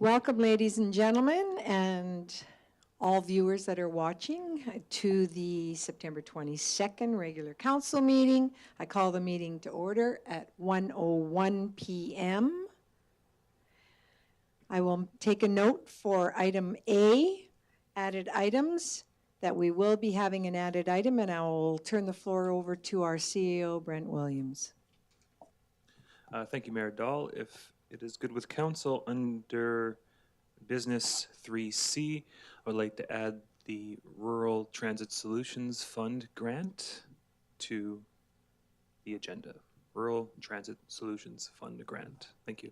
Welcome, ladies and gentlemen, and all viewers that are watching to the September 22nd regular council meeting. I call the meeting to order at 1:01 p.m. I will take a note for item A, added items, that we will be having an added item, and I will turn the floor over to our CEO, Brent Williams. Thank you, Mayor Dahl. If it is good with council, under Business 3C, I would like to add the Rural Transit Solutions Fund grant to the agenda. Rural Transit Solutions Fund grant. Thank you.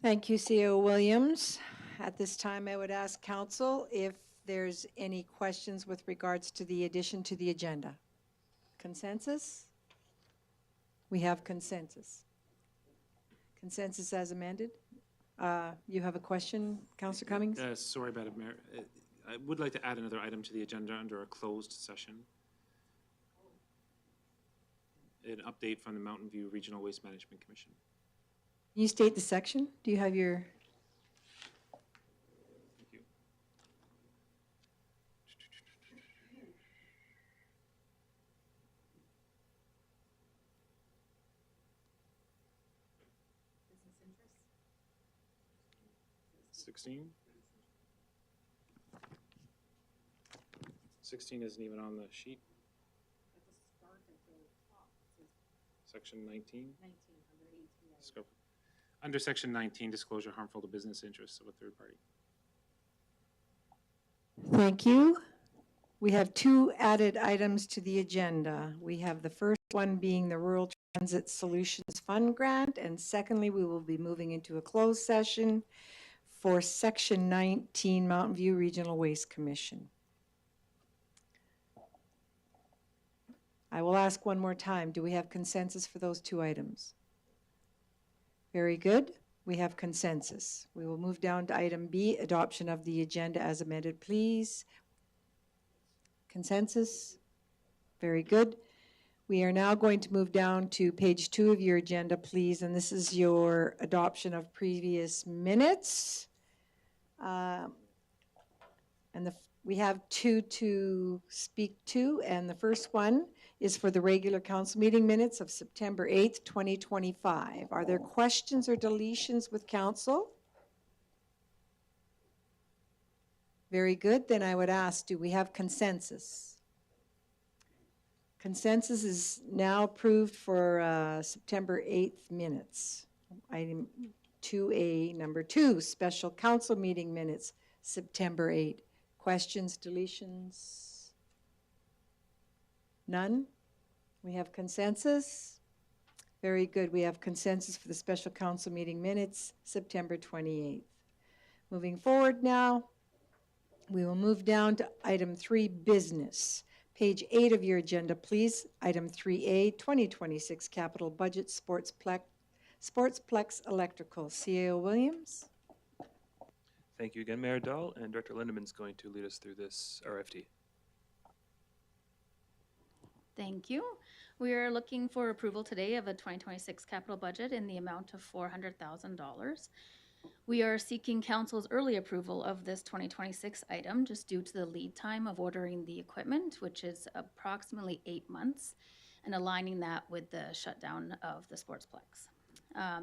Thank you, CEO Williams. At this time, I would ask council if there's any questions with regards to the addition to the agenda. Consensus? We have consensus. Consensus as amended. You have a question, Councillor Cummings? Sorry about it, Mayor. I would like to add another item to the agenda under a closed session. An update from the Mountain View Regional Waste Management Commission. Can you state the section? Do you have your... Thank you. Business interest? 16? 16 isn't even on the sheet. Section 19? Under Section 19, disclosure harmful to business interests of a third party. Thank you. We have two added items to the agenda. We have the first one being the Rural Transit Solutions Fund grant, and secondly, we will be moving into a closed session for Section 19 Mountain View Regional Waste Commission. I will ask one more time, do we have consensus for those two items? Very good. We have consensus. We will move down to item B, adoption of the agenda as amended, please. Consensus? Very good. We are now going to move down to page 2 of your agenda, please, and this is your adoption of previous minutes. We have two to speak to, and the first one is for the regular council meeting minutes of September 8th, 2025. Are there questions or deletions with council? Very good. Then I would ask, do we have consensus? Consensus is now approved for September 8th minutes. Item 2A, number 2, special council meeting minutes, September 8th. Questions, deletions? None? We have consensus? Very good. We have consensus for the special council meeting minutes, September 28th. Moving forward now, we will move down to item 3, business. Page 8 of your agenda, please. Item 3A, 2026 capital budget, Sportsplex Electrical. CAO Williams? Thank you again, Mayor Dahl, and Director Lindeman is going to lead us through this RFT. Thank you. We are looking for approval today of a 2026 capital budget in the amount of $400,000. We are seeking council's early approval of this 2026 item just due to the lead time of ordering the equipment, which is approximately 8 months, and aligning that with the shutdown of the Sportsplex.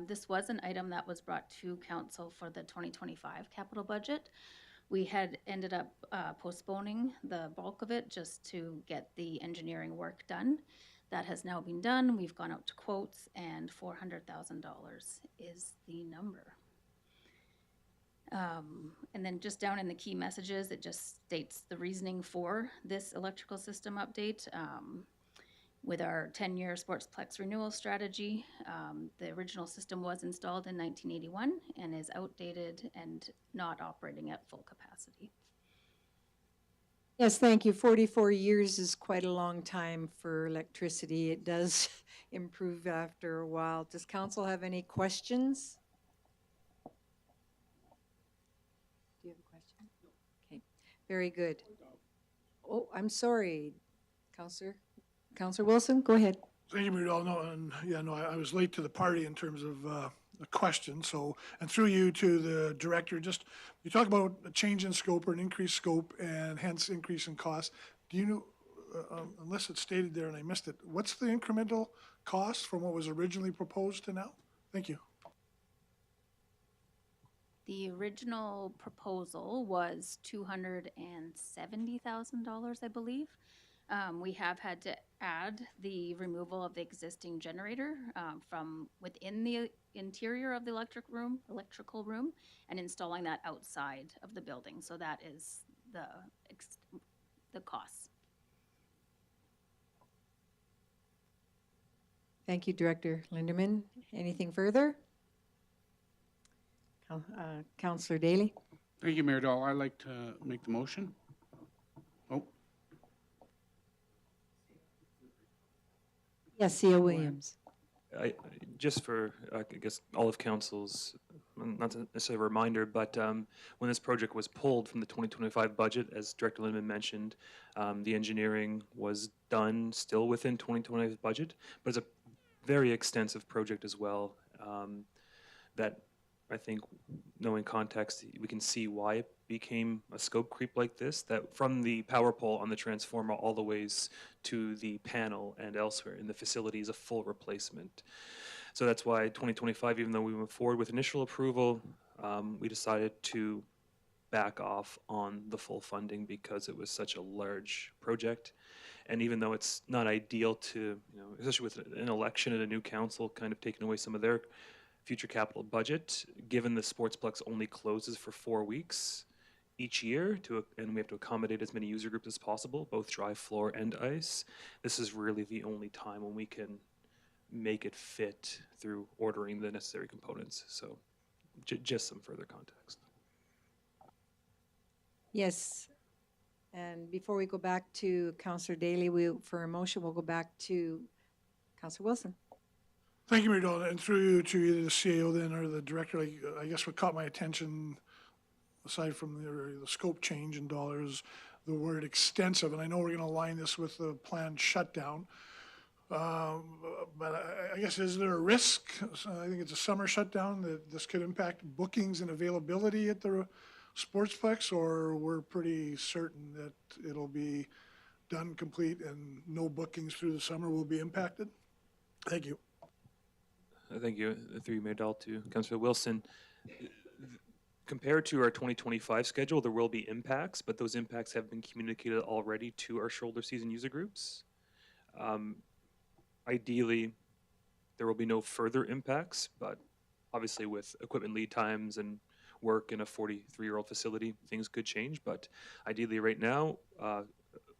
This was an item that was brought to council for the 2025 capital budget. We had ended up postponing the bulk of it just to get the engineering work done. That has now been done. We've gone out to quotes, and $400,000 is the number. And then just down in the key messages, it just states the reasoning for this electrical system update. With our 10-year Sportsplex renewal strategy, the original system was installed in 1981 and is outdated and not operating at full capacity. Yes, thank you. 44 years is quite a long time for electricity. It does improve after a while. Does council have any questions? Do you have a question? Okay, very good. Oh, I'm sorry, Councillor. Counselor Wilson, go ahead. Thank you, Mayor Dahl. No, and yeah, no, I was late to the party in terms of a question. So, and through you to the director, just you talk about a change in scope or an increased scope and hence increase in cost. Do you know, unless it's stated there and I missed it, what's the incremental cost from what was originally proposed to now? Thank you. The original proposal was $270,000, I believe. We have had to add the removal of the existing generator from within the interior of the electrical room, and installing that outside of the building. So that is the cost. Thank you, Director Linderman. Anything further? Counselor Daly? Thank you, Mayor Dahl. I'd like to make the motion. Oh, Yes, C.O. Williams. Just for, I guess, all of council's, not necessarily a reminder, but when this project was pulled from the 2025 budget, as Director Lindeman mentioned, the engineering was done still within 2025 budget, but it's a very extensive project as well, that I think, knowing context, we can see why it became a scope creep like this, that from the power pole on the transformer all the ways to the panel and elsewhere in the facility is a full replacement. So that's why 2025, even though we went forward with initial approval, we decided to back off on the full funding because it was such a large project. And even though it's not ideal to, especially with an election and a new council kind of taking away some of their future capital budget, given the Sportsplex only closes for 4 weeks each year, and we have to accommodate as many user groups as possible, both dry floor and ice, this is really the only time when we can make it fit through ordering the necessary components. So just some further context. Yes. And before we go back to Counselor Daly, for a motion, we'll go back to Counselor Wilson. Thank you, Mayor Dahl. And through you to either the CAO then or the director, I guess what caught my attention, aside from the scope change in dollars, the word extensive. And I know we're going to align this with the planned shutdown. But I guess, is there a risk? I think it's a summer shutdown that this could impact bookings and availability at the Sportsplex, or we're pretty certain that it'll be done, complete, and no bookings through the summer will be impacted? Thank you. Thank you, through you, Mayor Dahl, to Councillor Wilson. Compared to our 2025 schedule, there will be impacts, but those impacts have been communicated already to our shoulder season user groups. Ideally, there will be no further impacts, but obviously with equipment lead times and work in a 43-year-old facility, things could change. But ideally right now,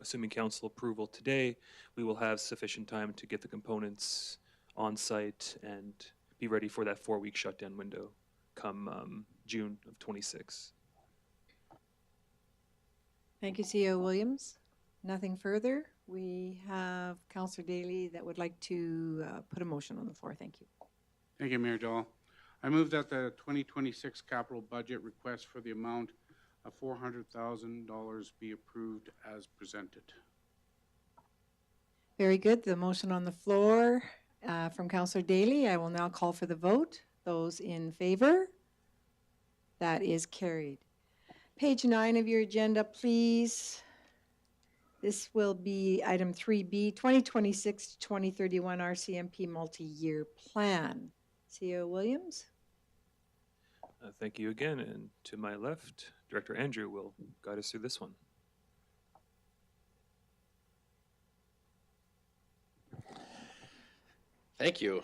assuming council approval today, we will have sufficient time to get the components on site and be ready for that 4-week shutdown window come June of 26. Thank you, C.O. Williams. Nothing further. We have Counselor Daly that would like to put a motion on the floor. Thank you. thank you, Mayor Dahl. I move that the 2026 capital budget request for the amount of $400,000 be approved as presented. Very good. The motion on the floor from Counselor Daly. I will now call for the vote. Those in favor? That is carried. Page 9 of your agenda, please. This will be item 3B, 2026 to 2031 RCMP multi-year plan. C.O. Williams? Thank you again, and to my left, Director Andrew will guide us through this one. Thank you.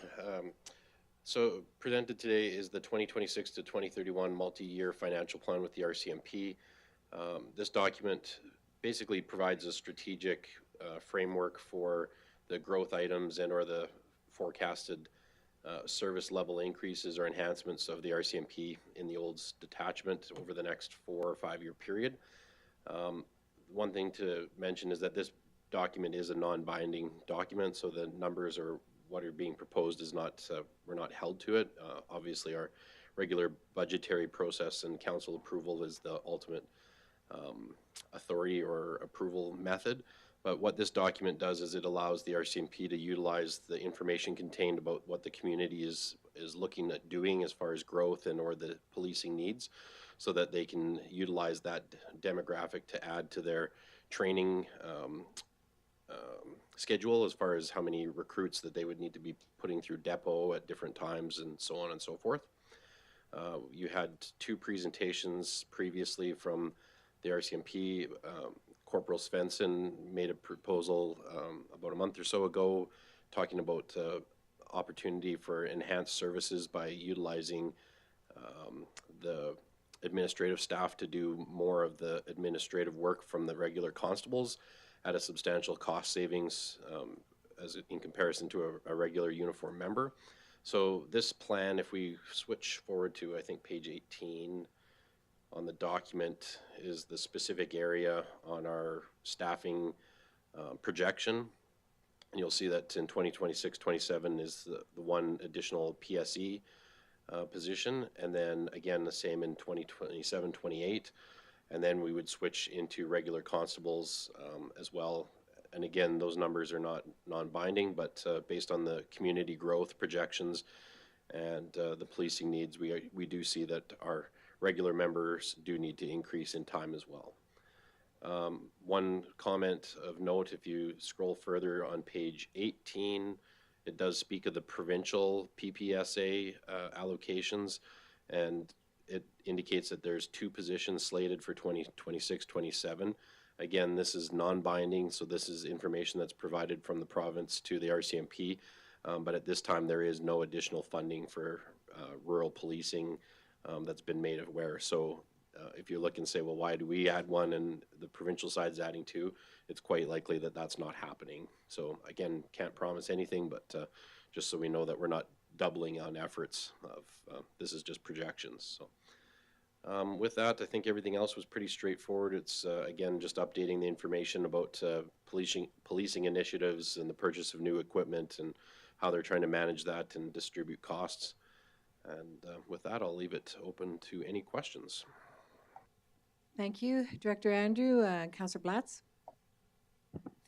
So presented today is the 2026 to 2031 multi-year financial plan with the RCMP. This document basically provides a strategic framework for the growth items and or the forecasted service level increases or enhancements of the RCMP in the Olds detachment over the next 4 or 5 year period. One thing to mention is that this document is a non-binding document, so the numbers or what are being proposed is not, we're not held to it. Obviously our regular budgetary process and council approval is the ultimate authority or approval method, But what this document does is it allows the RCMP to utilize the information contained about what the community is looking at doing as far as growth and or the policing needs, so that they can utilize that demographic to add to their training schedule as far as how many recruits that they would need to be putting through depot at different times and so on and so forth. You had 2 presentations previously from the RCMP. Corporal Svensson made a proposal about a month or so ago talking about opportunity for enhanced services by utilizing the administrative staff to do more of the administrative work from the regular constables at a substantial cost savings in comparison to a regular uniform member. So this plan, if we switch forward to, I think, page 18 on the document, is the specific area on our staffing projection. And you'll see that in 2026-27 is the one additional PSE position, and then again the same in 2027-28, and then we would switch into regular constables as well. And again, those numbers are not non-binding, but based on the community growth projections and the policing needs, we do see that our regular members do need to increase in time as well. One comment of note, if you scroll further on page 18, it does speak of the provincial PPSA allocations, and it indicates that there's 2 positions slated for 2026-27. Again, this is non-binding, so this is information that's provided from the province to the RCMP, but at this time there is no additional funding for rural policing that's been made aware. So if you look and say, well, why do we add 1 and the provincial side's adding 2, it's quite likely that that's not happening. So again, can't promise anything, but just so we know that we're not doubling on efforts of this is just projections. So with that, I think everything else was pretty straightforward. It's again just updating the information about policing initiatives and the purchase of new equipment and how they're trying to manage that and distribute costs. And with that, I'll leave it open to any questions. Thank you, Director Andrew. Councillor Blatz?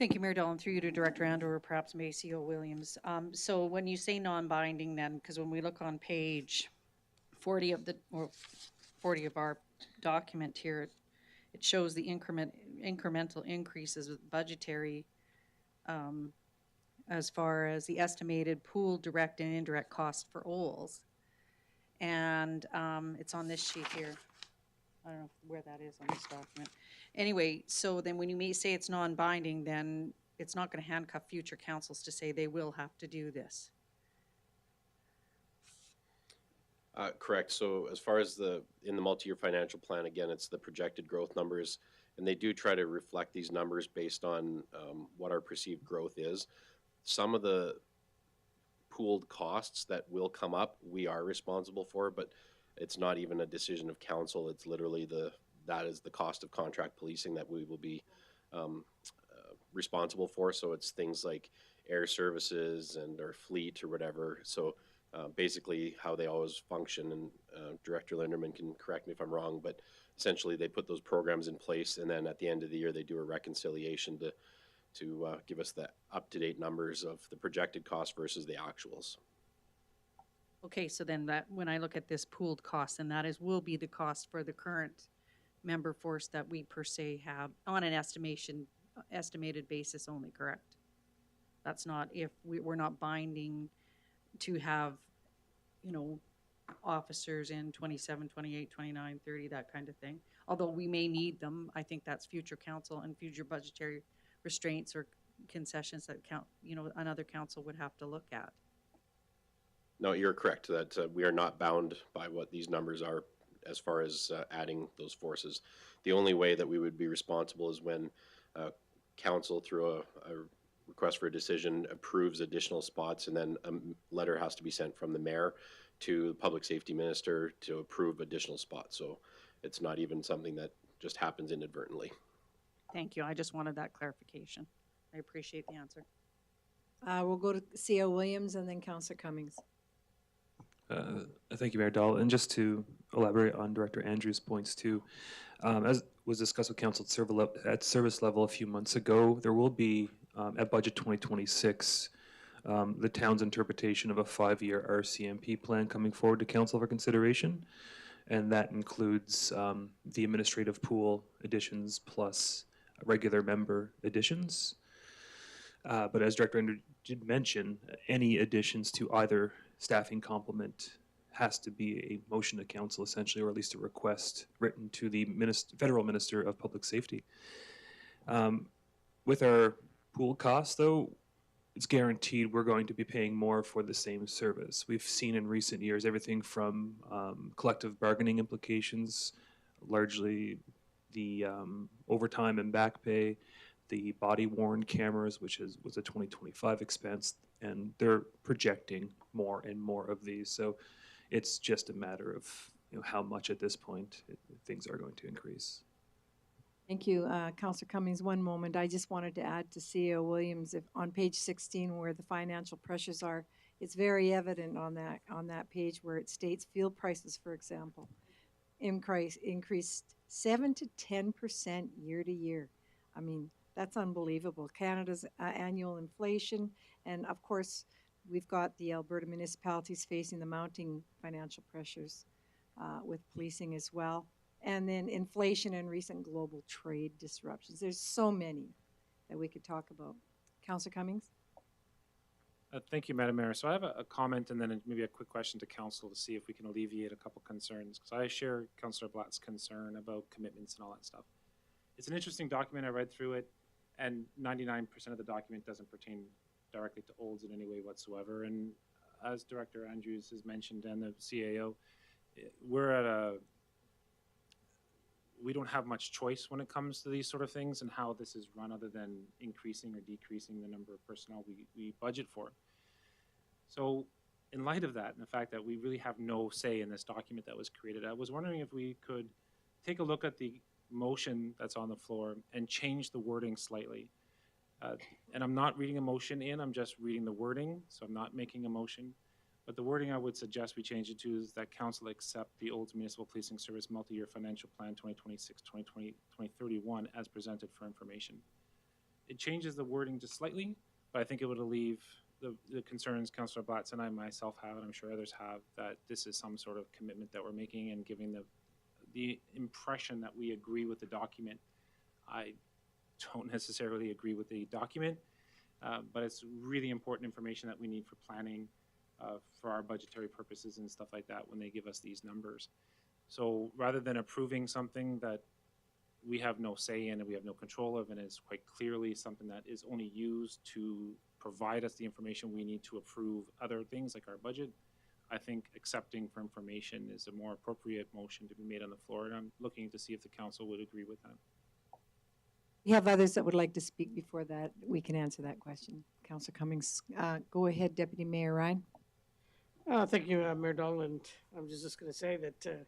Thank you, Mayor Dolan. Through you to Director Andrew, or perhaps Macy Williams. So when you say non-binding, then, because when we look on page 40 of 40 of our document here, it shows the incremental increases with budgetary as far as the estimated pool direct and indirect costs for OLS. And it's on this sheet here. I don't know where that is on this document. Anyway, so then when you may say it's non-binding, then it's not going to handcuff future councils to say they will have to do this. Correct. So as far as in the multi-year financial plan, again, it's the projected growth numbers, and they do try to reflect these numbers based on what our perceived growth is. Some of the pooled costs that will come up, we are responsible for, but it's not even a decision of council. It's literally that is the cost of contract policing that we will be responsible for. So it's things like air services and our fleet or whatever. So basically how they always function, and Director Linderman can correct me if I'm wrong, but essentially they put those programs in place, and then at the end of the year they do a reconciliation to give us the up-to-date numbers of the projected cost versus the actuals. Okay, so then that when I look at this pooled cost, and that will be the cost for the current member force that we per se have on an estimated basis only, correct? That's not if we're not binding to have, you know, officers in 27, 28, 29, 30, that kind of thing. Although we may need them, I think that's future council and future budgetary restraints or concessions that another council would have to look at. No, you're correct that we are not bound by what these numbers are as far as adding those forces. The only way that we would be responsible is when council, through a request for a decision, approves additional spots, and then a letter has to be sent from the mayor to the public safety minister to approve additional spots. So it's not even something that just happens inadvertently. Thank you. I just wanted that clarification. I appreciate the answer. We'll go to C.L. Williams and then Councillor Cummings. Thank you, Mayor Dahl. And just to elaborate on Director Andrews' points too. As was discussed with council at service level a few months ago, there will be, at budget 2026, the town's interpretation of a 5-year RCMP plan coming forward to council for consideration. And that includes the administrative pool additions plus regular member additions. But as Director Andrews did mention, any additions to either staffing complement has to be a motion to council essentially, or at least a request written to the Federal Minister of Public Safety. With our pool costs though, it's guaranteed we're going to be paying more for the same service. We've seen in recent years everything from collective bargaining implications, largely the overtime and back pay, the body-worn cameras, which was a 2025 expense, and they're projecting more and more of these. So it's just a matter of how much at this point things are going to increase. Thank you. Councillor Cummings, one moment. I just wanted to add to CEO Williams, if on page 16 where the financial pressures are, it's very evident on that page where it states fuel prices, for example, increased 7 to 10% year to year. I mean, that's unbelievable. Canada's annual inflation, and of course, we've got the Alberta municipalities facing the mounting financial pressures with policing as well. And then inflation and recent global trade disruptions. There's so many that we could talk about. Councillor Cummings? Thank you, Madam Mayor. So I have a comment and then maybe a quick question to council to see if we can alleviate a couple concerns, because I share Councillor Blatt's concern about commitments and all that stuff. It's an interesting document. I read through it, and 99% of the document doesn't pertain directly to Olds in any way whatsoever. And as Director Andrews has mentioned and the CAO, we don't have much choice when it comes to these sort of things and how this is run, other than increasing or decreasing the number of personnel we budget for. So in light of that and the fact that we really have no say in this document that was created, I was wondering if we could take a look at the motion that's on the floor and change the wording slightly. And I'm not reading a motion in, I'm just reading the wording, so I'm not making a motion. But the wording I would suggest we change it to is that council accept the Olds Municipal Policing Service Multi-Year Financial Plan 2026-2031 as presented for information. It changes the wording just slightly, but I think it would alleviate the concerns Councillor Blatz and I myself have, and I'm sure others have, that this is some sort of commitment that we're making and giving the impression that we agree with the document. I don't necessarily agree with the document, but it's really important information that we need for planning, for our budgetary purposes and stuff like that when they give us these numbers. So rather than approving something that we have no say in and we have no control of, and is quite clearly something that is only used to provide us the information we need to approve other things like our budget, I think accepting for information is a more appropriate motion to be made on the floor, and I'm looking to see if the council would agree with that. We have others that would like to speak before that. We can answer that question. Councillor Cummings, go ahead, Deputy Mayor Ryan. Thank you, Mayor Dahl, and I'm just going to say that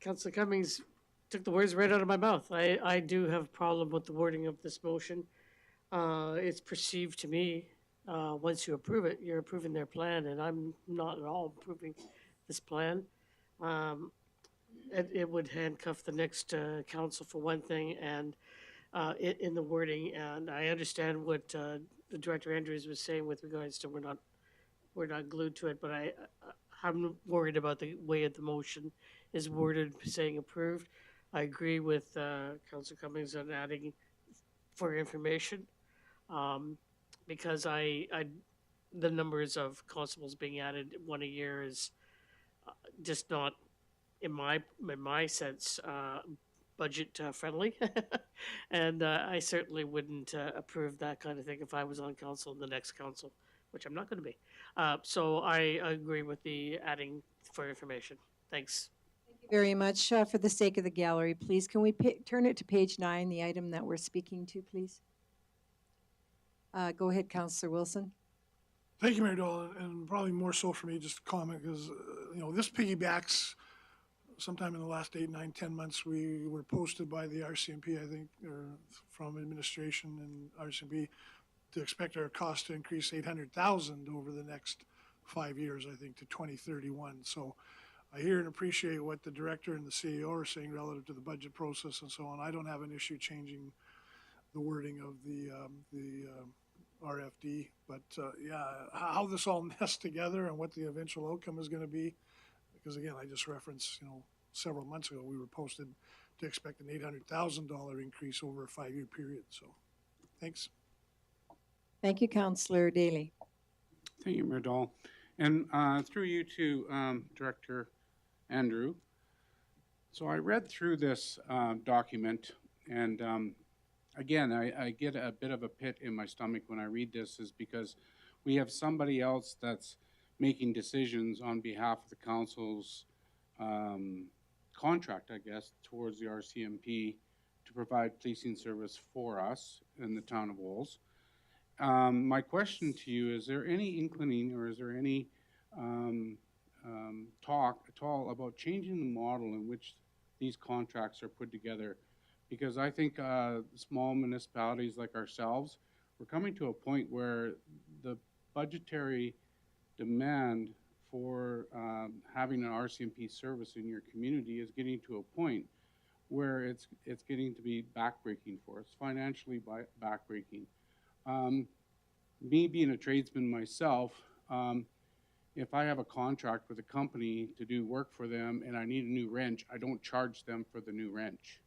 Councillor Cummings took the words right out of my mouth. I do have a problem with the wording of this motion. It's perceived to me, once you approve it, you're approving their plan, and I'm not at all approving this plan. It would handcuff the next council for one thing, and in the wording, and I understand what the Director Andrews was saying with regards to we're not glued to it, but I'm worried about the way the motion is worded, saying approved. I agree with Councillor Cummings on adding for information, because the numbers of constables being added one a year is just not, in my sense, budget friendly, and I certainly wouldn't approve that kind of thing if I was on council in the next council, which I'm not going to be. So I agree with the adding for information. Thanks. Thank you very much. For the sake of the gallery, please, can we turn it to page 9, the item that we're speaking to, please? Go ahead, Councillor Wilson. Thank you, Mayor Dahl, and probably more so for me just to comment, because this piggybacks. Sometime in the last 8, 9, 10 months, we were posted by the RCMP, I think, or from administration and RCMP, to expect our cost to increase $800,000 over the next 5 years, I think, to 2031. So I hear and appreciate what the director and the CEO are saying relative to the budget process and so on. I don't have an issue changing the wording of the RFD, but yeah, how this all nests together and what the eventual outcome is going to be, because again, I just referenced, several months ago, we were posted to expect an $800,000 increase over a 5-year period. So, thanks. Thank you, Councillor Daly. Thank you, Mayor Dahl. And through you to Director Andrew. So I read through this document, and again, I get a bit of a pit in my stomach when I read this, is because we have somebody else that's making decisions on behalf of the council's contract, I guess, towards the RCMP to provide policing service for us in the town of Wolves. My question to you, is there any inclining or is there any talk at all about changing the model in which these contracts are put together? Because I think small municipalities like ourselves, we're coming to a point where the budgetary demand for having an RCMP service in your community is getting to a point where it's getting to be backbreaking for us, financially backbreaking. Me being a tradesman myself, if I have a contract with a company to do work for them and I need a new wrench, I don't charge them for the new wrench.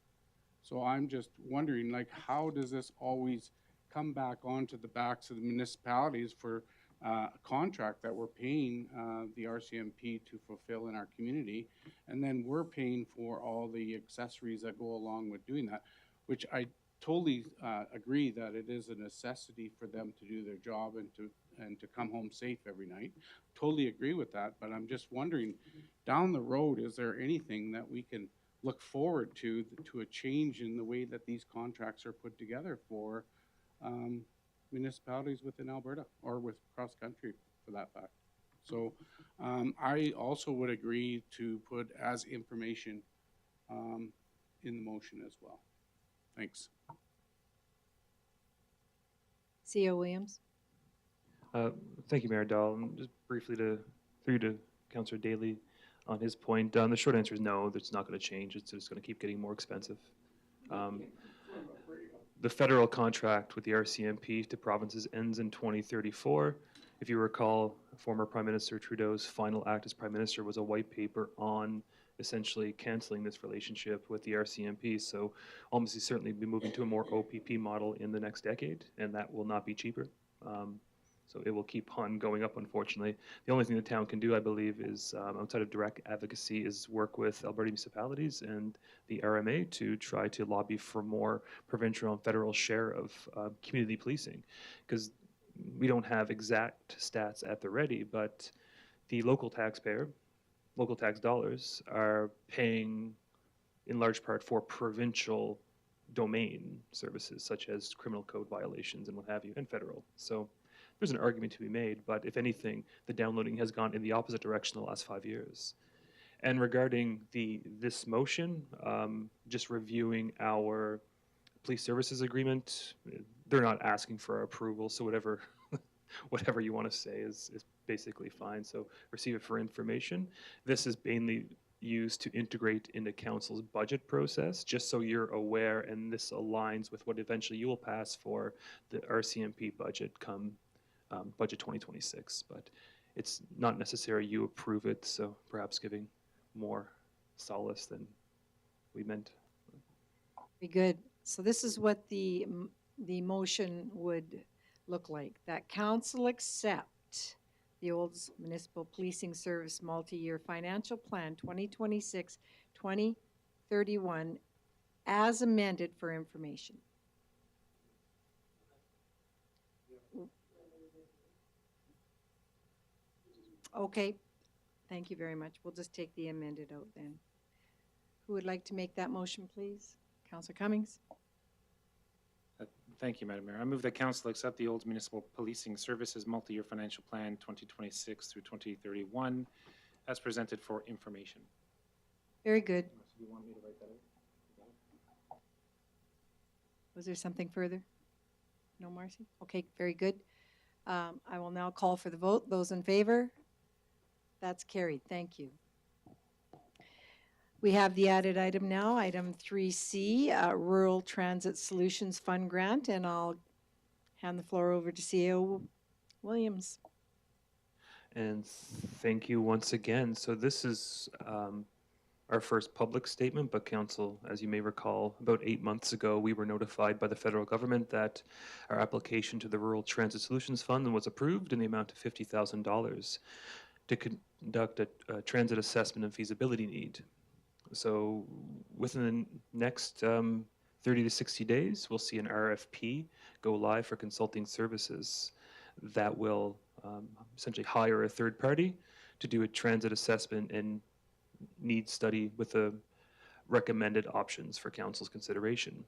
So I'm just wondering, like, how does this always come back onto the backs of the municipalities for a contract that we're paying the RCMP to fulfill in our community, and then we're paying for all the accessories that go along with doing that, which I totally agree that it is a necessity for them to do their job and to come home safe every night. Totally agree with that, but I'm just wondering, down the road, is there anything that we can look forward to a change in the way that these contracts are put together for municipalities within Alberta or with cross country for that fact? So I also would agree to put as information in the motion as well. Thanks. CEO Williams. Thank you, Mayor Dahl. Just briefly through to Councillor Daly on his point. The short answer is no, it's not going to change. It's just going to keep getting more expensive. The federal contract with the RCMP to provinces ends in 2034. If you recall, former Prime Minister Trudeau's final act as Prime Minister was a white paper on essentially canceling this relationship with the RCMP. So almost certainly be moving to a more OPP model in the next decade, and that will not be cheaper. So it will keep on going up, unfortunately. The only thing the town can do, I believe, is outside of direct advocacy, is work with Alberta municipalities and the RMA to try to lobby for more provincial and federal share of community policing. Because we don't have exact stats at the ready, but the local taxpayer, local tax dollars, are paying in large part for provincial domain services, such as criminal code violations and what have you, and federal. So there's an argument to be made, but if anything, the downloading has gone in the opposite direction the last 5 years. And regarding this motion, just reviewing our police services agreement, they're not asking for our approval, so whatever whatever you want to say is basically fine. So receive it for information. This is mainly used to integrate into council's budget process, just so you're aware, and this aligns with what eventually you will pass for the RCMP budget come budget 2026, but it's not necessary you approve it, so perhaps giving more solace than we meant. Very good. So this is what the motion would look like. That council accept the Olds Municipal Policing Service Multi-Year Financial Plan 2026-2031 as amended for information. Okay, thank you very much. We'll just take the amended out then. Who would like to make that motion, please? Councillor Cummings. Thank you, Madam Mayor. I move that council accept the Olds Municipal Policing Services Multi-Year Financial Plan 2026 through 2031 as presented for information. Very good. Do you want me to write that out? Was there something further? No, Marcy? Okay, very good. I will now call for the vote. Those in favor? That's carried. Thank you. We have the added item now, item 3C, Rural Transit Solutions Fund Grant, and I'll hand the floor over to CEO Williams. And thank you once again. So this is our first public statement, but council, as you may recall, about 8 months ago, we were notified by the federal government that our application to the Rural Transit Solutions Fund was approved in the amount of $50,000 to conduct a transit assessment and feasibility need. So within the next 30 to 60 days, we'll see an RFP go live for consulting services that will essentially hire a third party to do a transit assessment and need study with the recommended options for council's consideration.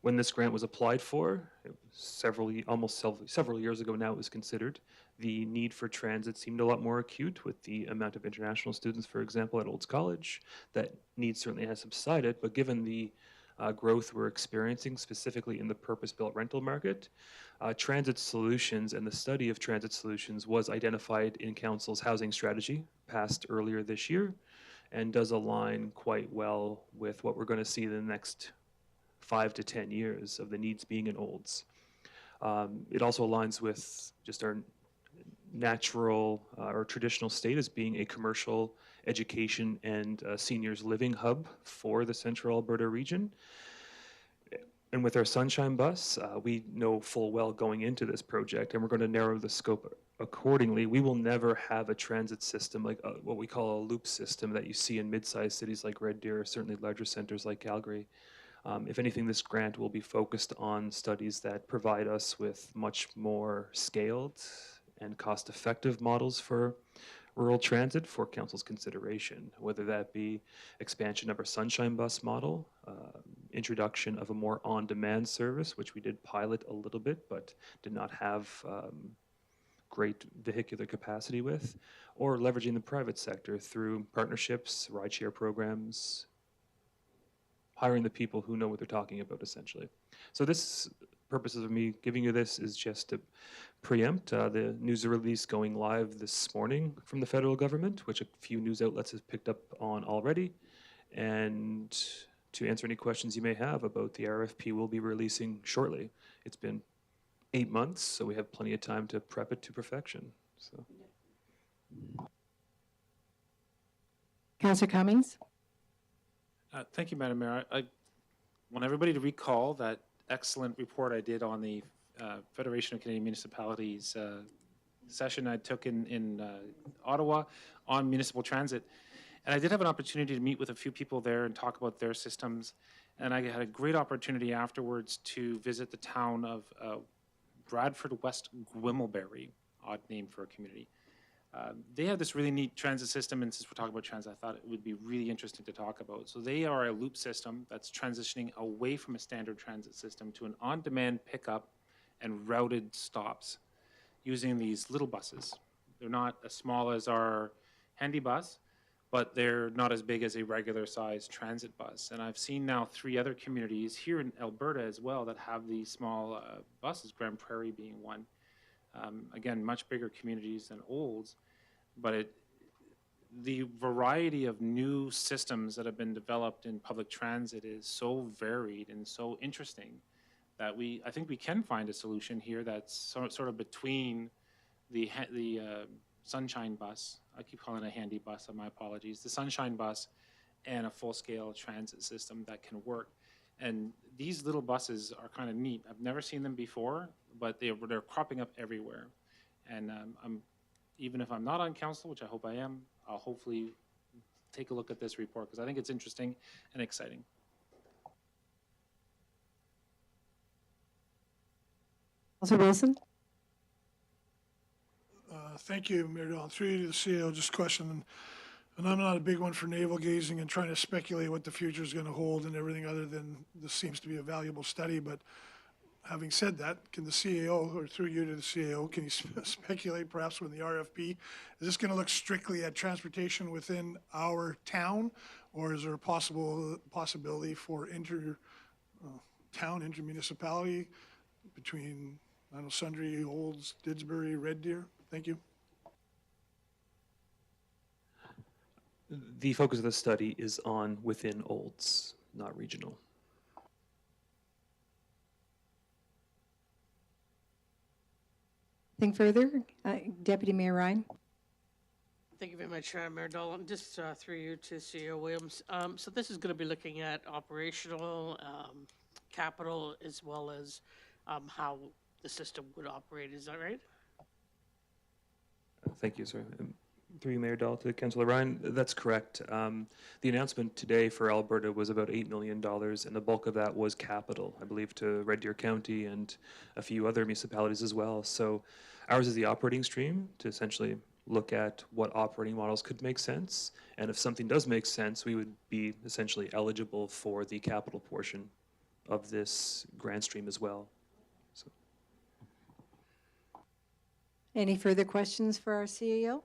When this grant was applied for, several years ago now, it was considered. The need for transit seemed a lot more acute with the amount of international students, for example, at Olds College. That need certainly has subsided, but given the growth we're experiencing, specifically in the purpose-built rental market, transit solutions and the study of transit solutions was identified in council's housing strategy passed earlier this year, and does align quite well with what we're going to see in the next 5 to 10 years of the needs being in Olds. It also aligns with just our natural or traditional state as being a commercial education and seniors living hub for the Central Alberta region. And with our Sunshine Bus, we know full well going into this project, and we're going to narrow the scope accordingly. We will never have a transit system like what we call a loop system that you see in mid-sized cities like Red Deer, or certainly larger centers like Calgary. If anything, this grant will be focused on studies that provide us with much more scaled and cost-effective models for rural transit for council's consideration, whether that be expansion of our Sunshine Bus model, introduction of a more on-demand service, which we did pilot a little bit, but did not have great vehicular capacity with, or leveraging the private sector through partnerships, rideshare programs, hiring the people who know what they're talking about, essentially. So this purposes of me giving you this is just to preempt the news release going live this morning from the federal government, which a few news outlets have picked up on already, and to answer any questions you may have about the RFP we'll be releasing shortly. It's been 8 months, so we have plenty of time to prep it to perfection. So. Councillor Cummings? Thank you, Madam Mayor. I want everybody to recall that excellent report I did on the Federation of Canadian Municipalities session I took in Ottawa on municipal transit. And I did have an opportunity to meet with a few people there and talk about their systems. And I had a great opportunity afterwards to visit the town of Bradford West Gwimmelberry, odd name for a community. They have this really neat transit system, and since we're talking about transit, I thought it would be really interesting to talk about. So they are a loop system that's transitioning away from a standard transit system to an on-demand pickup and routed stops using these little buses. They're not as small as our handy bus, but they're not as big as a regular size transit bus. And I've seen now 3 other communities here in Alberta as well that have these small buses, Grand Prairie being one. Again, much bigger communities than Olds, but the variety of new systems that have been developed in public transit is so varied and so interesting that I think we can find a solution here that's sort of between the Sunshine Bus, I keep calling it a handy bus, my apologies, the Sunshine Bus, and a full-scale transit system that can work. And these little buses are kind of neat. I've never seen them before, but they're cropping up everywhere. And even if I'm not on council, which I hope I am, I'll hopefully take a look at this report because I think it's interesting and exciting. Councillor Wilson? Thank you, Mayor Dahl. Through you to the CEO, just a question, and I'm not a big one for navel gazing and trying to speculate what the future is going to hold and everything other than this seems to be a valuable study, but having said that, can the CEO, or through you to the CEO, can you speculate perhaps with the RFP, is this going to look strictly at transportation within our town, or is there a possibility for intermunicipality between, I don't know, Sundre, Olds, Didsbury, Red Deer? Thank you. The focus of the study is on within Olds, not regional. Anything further? Deputy Mayor Ryan? Thank you very much, Mayor Dolan. Just through you to CEO Williams. So this is going to be looking at operational, capital, as well as how the system would operate. Is that right? Thank you, sir. Through you, Mayor Dahl, to Councillor Ryan, that's correct. The announcement today for Alberta was about $8 million, and the bulk of that was capital, I believe, to Red Deer County and a few other municipalities as well. So ours is the operating stream to essentially look at what operating models could make sense, and if something does make sense, we would be essentially eligible for the capital portion of this grant stream as well. So. Any further questions for our CEO?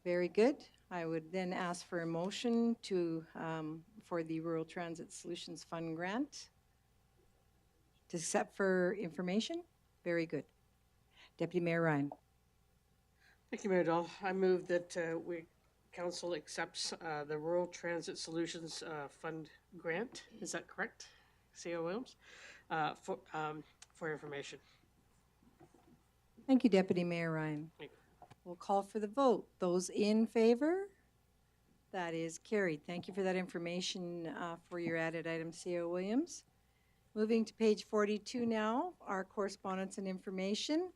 Very good. I would then ask for a motion to, for the Rural Transit Solutions Fund grant to accept for information. Very good. Deputy Mayor Ryan. Thank you, Mayor Dahl. I move that council accepts the Rural Transit Solutions Fund grant. Is that correct, CEO Williams? For information. Thank you, Deputy Mayor Ryan. Thank you. We'll call for the vote. Those in favor? That is carried. Thank you for that information for your added item, CEO Williams. Moving to page 42 now, our correspondence and information.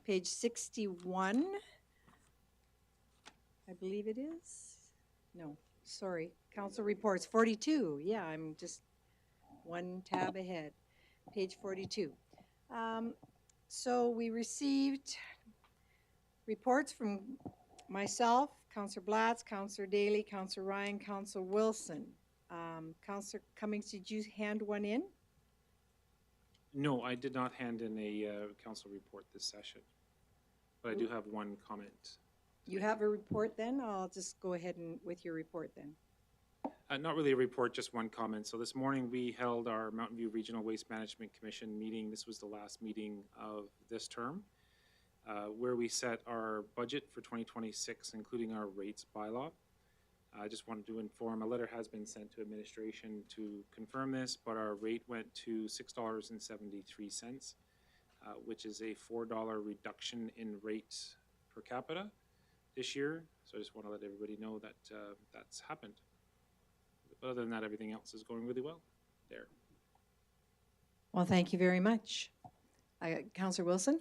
Page 61, I believe it is. No, sorry, council reports, 42. Yeah, I'm just one tab ahead. Page 42. So we received reports from myself, Councillor Blatz, Councillor Daly, Councillor Ryan, Councillor Wilson. Councillor Cummings, did you hand one in? No, I did not hand in a council report this session, but I do have one comment. You have a report then? I'll just go ahead and with your report then. Not really a report, just one comment. So this morning we held our Mountain View Regional Waste Management Commission meeting. This was the last meeting of this term, where we set our budget for 2026, including our rates bylaw. I just wanted to inform, a letter has been sent to administration to confirm this, but our rate went to $6.73, which is a $4 reduction in rates per capita this year. So I just want to let everybody know that that's happened. But other than that, everything else is going really well there. Well, thank you very much. Councillor Wilson?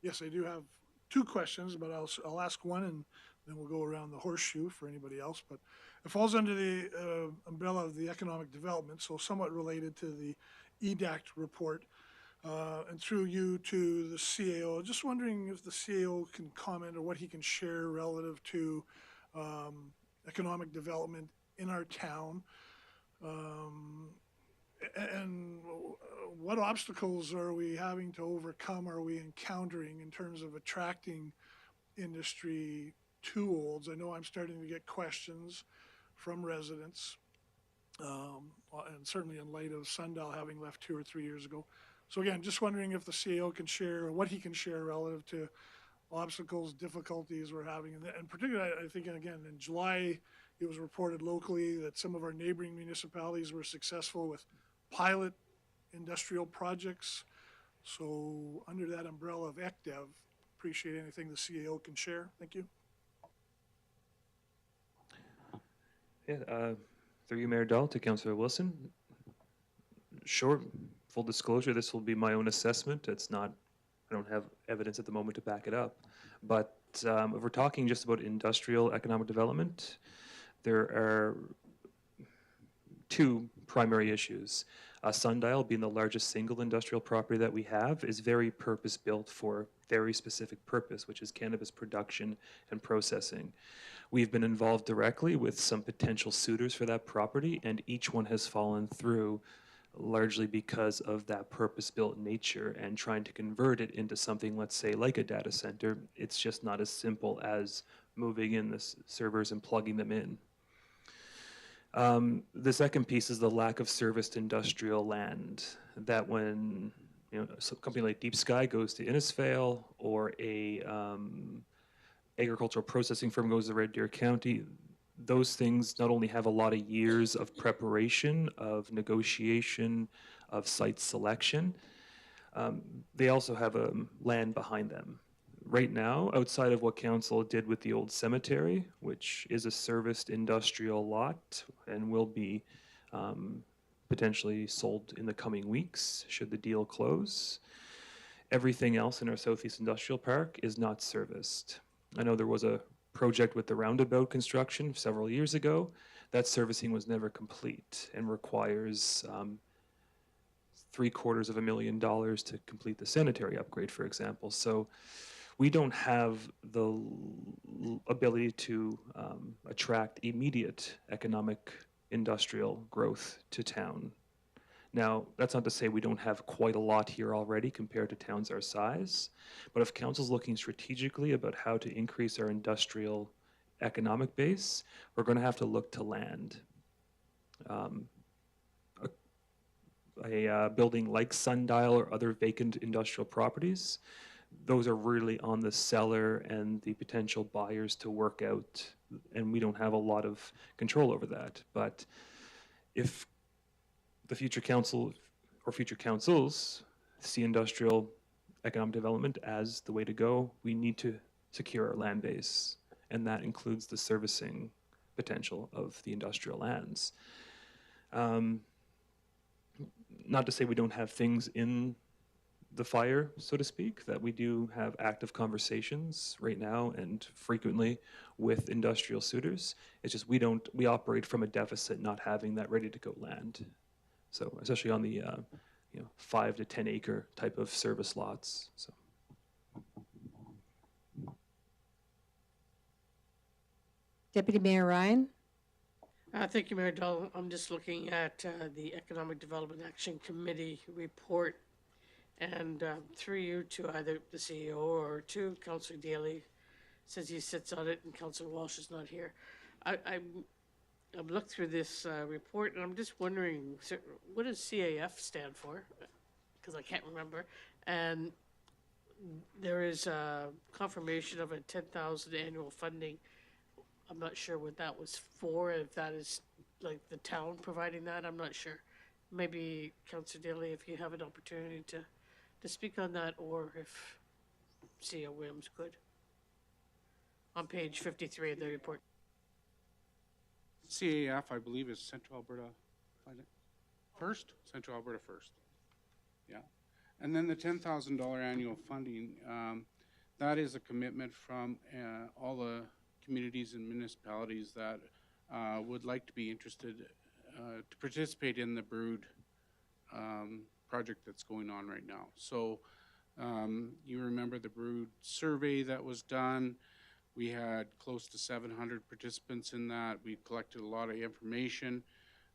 Yes, I do have two questions, but I'll ask one and then we'll go around the horseshoe for anybody else. But it falls under the umbrella of the economic development, so somewhat related to the EDACT report. And through you to the CAO, just wondering if the CAO can comment or what he can share relative to economic development in our town. And what obstacles are we having to overcome, are we encountering in terms of attracting industry to Olds? I know I'm starting to get questions from residents, and certainly in light of Sundial having left 2 or 3 years ago. So again, just wondering if the CAO can share, or what he can share relative to obstacles, difficulties we're having. And particularly, I think, again, in July, it was reported locally that some of our neighboring municipalities were successful with pilot industrial projects. So under that umbrella of ECDEV, appreciate anything the CAO can share. Thank you. Yeah, through you, Mayor Dahl, to Councillor Wilson. Short, full disclosure, this will be my own assessment. It's not, I don't have evidence at the moment to back it up. But if we're talking just about industrial economic development, there are two primary issues. Sundial, being the largest single industrial property that we have, is very purpose-built for very specific purpose, which is cannabis production and processing. We've been involved directly with some potential suitors for that property, and each one has fallen through largely because of that purpose-built nature, and trying to convert it into something, let's say, like a data center. It's just not as simple as moving in the servers and plugging them in. The second piece is the lack of serviced industrial land. That when a company like Deep Sky goes to Innisfail, or a agricultural processing firm goes to Red Deer County. Those things not only have a lot of years of preparation, of negotiation, of site selection, they also have land behind them. Right now, outside of what council did with the old cemetery, which is a serviced industrial lot and will be potentially sold in the coming weeks, should the deal close, everything else in our Southeast Industrial Park is not serviced. I know there was a project with the roundabout construction several years ago. That servicing was never complete and requires $750,000 to complete the sanitary upgrade, for example. So we don't have the ability to attract immediate economic industrial growth to town. Now, that's not to say we don't have quite a lot here already compared to towns our size, but if council's looking strategically about how to increase our industrial economic base, we're going to have to look to land. A building like Sundial or other vacant industrial properties, those are really on the seller and the potential buyers to work out, and we don't have a lot of control over that. But if the future council or future councils see industrial economic development as the way to go, we need to secure our land base, and that includes the servicing potential of the industrial lands. Not to say we don't have things in the fire, so to speak, that we do have active conversations right now and frequently with industrial suitors. It's just we operate from a deficit, not having that ready to go land. So especially on the 5 to 10 acre type of service lots. So. Deputy Mayor Ryan? Thank you, Mayor Dahl. I'm just looking at the Economic Development Action Committee report, and through you to either the CEO or to Councillor Daly, since he sits on it and Councillor Walsh is not here. I've looked through this report, and I'm just wondering, what does CAF stand for? Because I can't remember. And there is a confirmation of a 10,000 annual funding. I'm not sure what that was for, if that is like the town providing that, I'm not sure. Maybe Councillor Daly, if you have an opportunity to speak on that, or if CEO Williams could. On page 53 of the report. CAF, I believe, is Central Alberta First? Central Alberta First. Yeah. And then the $10,000 annual funding, that is a commitment from all the communities and municipalities that would like to be interested to participate in the Brood project that's going on right now. So you remember the Brood survey that was done. We had close to 700 participants in that. We collected a lot of information.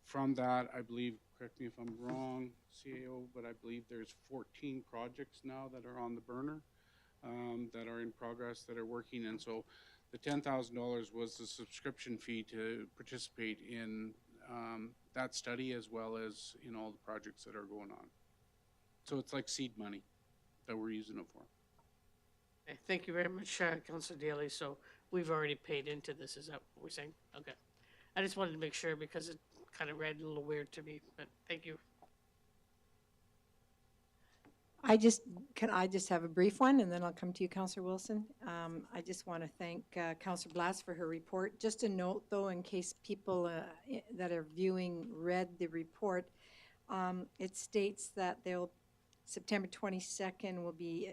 From that, I believe, correct me if I'm wrong, CAO, but I believe there's 14 projects now that are on the burner, that are in progress, that are working. And so the $10,000 was the subscription fee to participate in that study, as well as in all the projects that are going on. So it's like seed money that we're using it for. Okay, thank you very much, Councillor Daly. So we've already paid into this, is that what we're saying? Okay. I just wanted to make sure because it kind of read a little weird to me, but thank you. Can I just have a brief one, and then I'll come to you, Councillor Wilson. I just want to thank Councillor Blatz for her report. Just a note, though, in case people that are viewing read the report, it states that September 22nd will be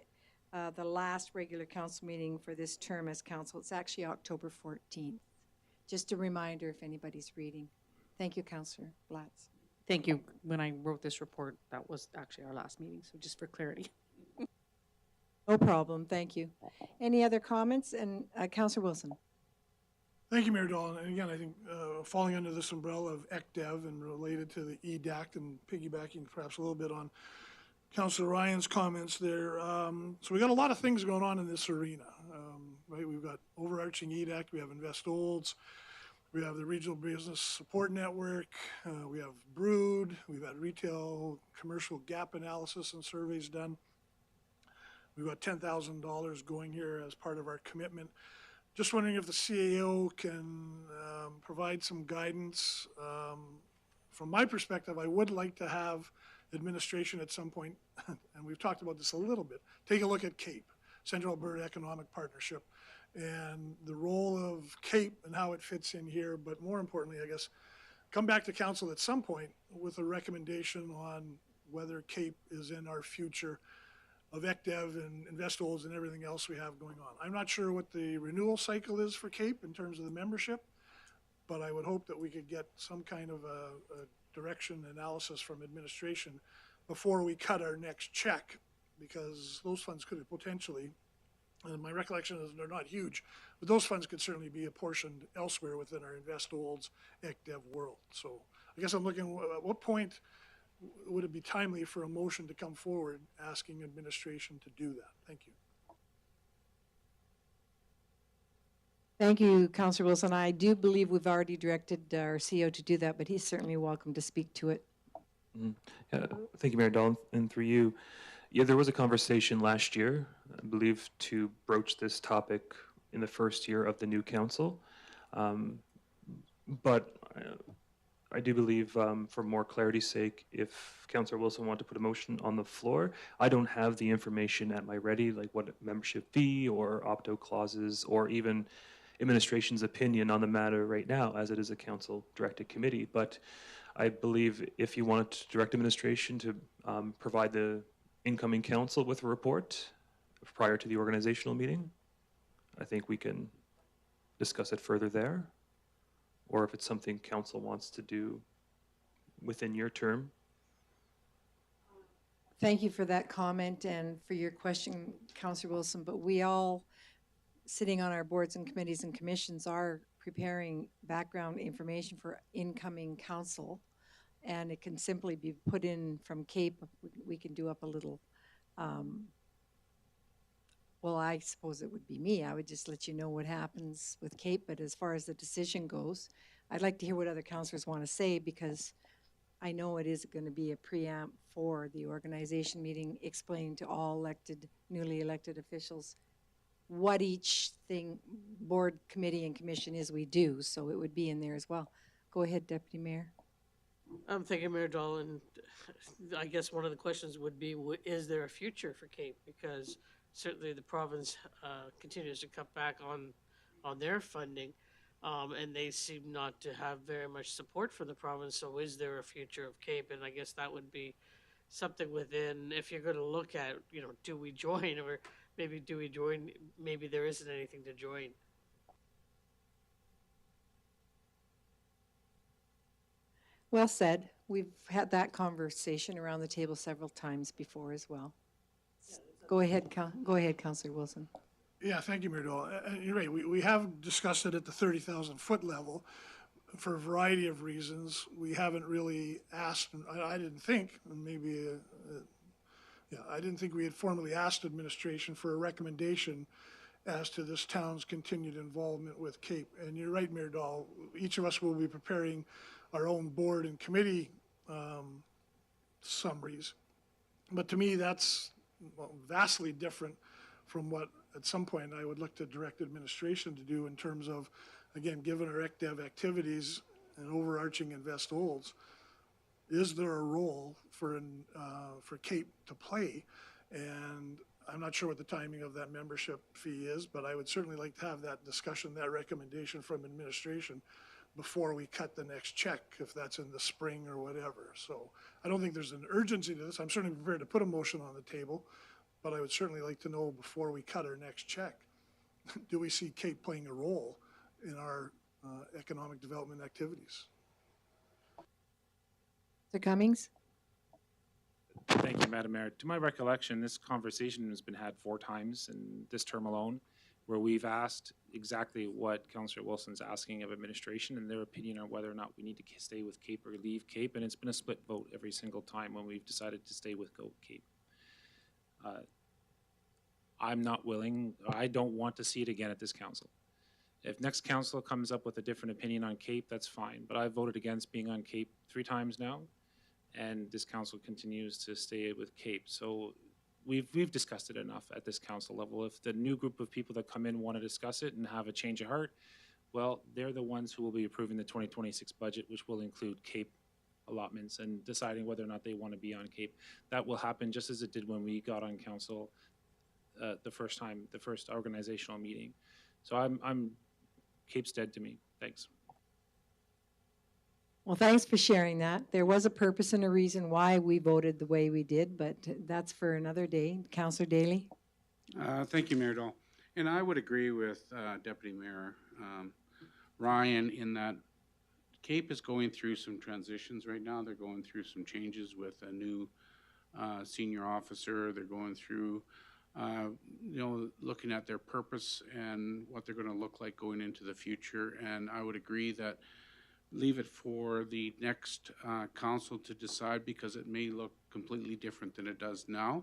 the last regular council meeting for this term as council. It's actually October 14th. Just a reminder if anybody's reading. Thank you, Councillor Blatz. Thank you. When I wrote this report, that was actually our last meeting, so just for clarity. No problem, thank you. Any other comments? And Councillor Wilson. Thank you, Mayor Dahl. And again, I think falling under this umbrella of ECDEV and related to the EDACT and piggybacking perhaps a little bit on Councillor Ryan's comments there. So we got a lot of things going on in this arena, right? We've got overarching EDACT, we have Invest Olds, we have the Regional Business Support Network, we have Brood, we've got retail commercial gap analysis and surveys done. We've got $10,000 going here as part of our commitment Just wondering if the CAO can provide some guidance. From my perspective, I would like to have administration at some point, and we've talked about this a little bit, take a look at CAPE, Central Alberta Economic Partnership, and the role of CAPE and how it fits in here, but more importantly, I guess, come back to council at some point with a recommendation on whether CAPE is in our future of ECDEV and InvestHolds and everything else we have going on. I'm not sure what the renewal cycle is for CAPE in terms of the membership, but I would hope that we could get some kind of a direction analysis from administration before we cut our next check, because those funds could potentially, and my recollection is they're not huge, but those funds could certainly be apportioned elsewhere within our InvestHolds ECDEV world. So I guess I'm looking, at what point would it be timely for a motion to come forward asking administration to do that? Thank you. Thank you, Councillor Wilson. I do believe we've already directed our CEO to do that, but he's certainly welcome to speak to it. Thank you, Mayor Dahl, and through you. Yeah, there was a conversation last year, I believe, to broach this topic in the first year of the new council. But I do believe, for more clarity's sake, if Councillor Wilson wanted to put a motion on the floor, I don't have the information at my ready, like what membership fee or opt-out clauses or even administration's opinion on the matter right now, as it is a council-directed committee. But I believe if you wanted to direct administration to provide the incoming council with a report prior to the organizational meeting, I think we can discuss it further there. Or if it's something council wants to do within your term. Thank you for that comment and for your question, Councillor Wilson, but we all, sitting on our boards and committees and commissions, are preparing background information for incoming council, and it can simply be put in from CAPE. We can do up a little, well, I suppose it would be me. I would just let you know what happens with CAPE, but as far as the decision goes, I'd like to hear what other councillors want to say, because I know it is going to be a preamp for the organization meeting, explaining to all elected, newly elected officials what each thing, board, committee, and commission is we do. So it would be in there as well. Go ahead, Deputy Mayor. Thank you, Mayor Dahl, and I guess one of the questions would be, is there a future for CAPE? Because certainly the province continues to cut back on their funding, and they seem not to have very much support for the province. So is there a future of CAPE? And I guess that would be something within, if you're going to look at, do we join, or maybe do we join, maybe there isn't anything to join. Well said. We've had that conversation around the table several times before as well. Go ahead, Councillor Wilson. Yeah, thank you, Mayor Dahl. You're right. We have discussed it at the 30,000 foot level for a variety of reasons. We haven't really asked, and I didn't think, and maybe, I didn't think we had formally asked administration for a recommendation as to this town's continued involvement with CAPE. And you're right, Mayor Dahl. Each of us will be preparing our own board and committee summaries. But to me, that's vastly different from what at some point I would look to direct administration to do in terms of, again, given our ECDEV activities and overarching InvestHolds, is there a role for CAPE to play? And I'm not sure what the timing of that membership fee is, but I would certainly like to have that discussion, that recommendation from administration before we cut the next check, if that's in the spring or whatever. So I don't think there's an urgency to this. I'm certainly prepared to put a motion on the table, but I would certainly like to know before we cut our next check, do we see CAPE playing a role in our economic development activities? Mr. Cummings? Thank you, Madam Mayor. To my recollection, this conversation has been had 4 times in this term alone, where we've asked exactly what Councillor Wilson's asking of administration and their opinion on whether or not we need to stay with CAPE or leave CAPE, and it's been a split vote every single time when we've decided to stay with CAPE. I'm not willing, I don't want to see it again at this council. If next council comes up with a different opinion on CAPE, that's fine, but I've voted against being on CAPE 3 times now, and this council continues to stay with CAPE. So we've discussed it enough at this council level. If the new group of people that come in want to discuss it and have a change of heart, well, they're the ones who will be approving the 2026 budget, which will include CAPE allotments and deciding whether or not they want to be on CAPE. That will happen just as it did when we got on council the first time, the first organizational meeting. So I'm CAPE's dead to me. Thanks. Well, thanks for sharing that. There was a purpose and a reason why we voted the way we did, but that's for another day. Councillor Daly? Thank you, Mayor Dahl. And I would agree with Deputy Mayor Ryan in that CAPE is going through some transitions right now. They're going through some changes with a new senior officer. They're going through, looking at their purpose and what they're going to look like going into the future. And I would agree that leave it for the next council to decide, because it may look completely different than it does now,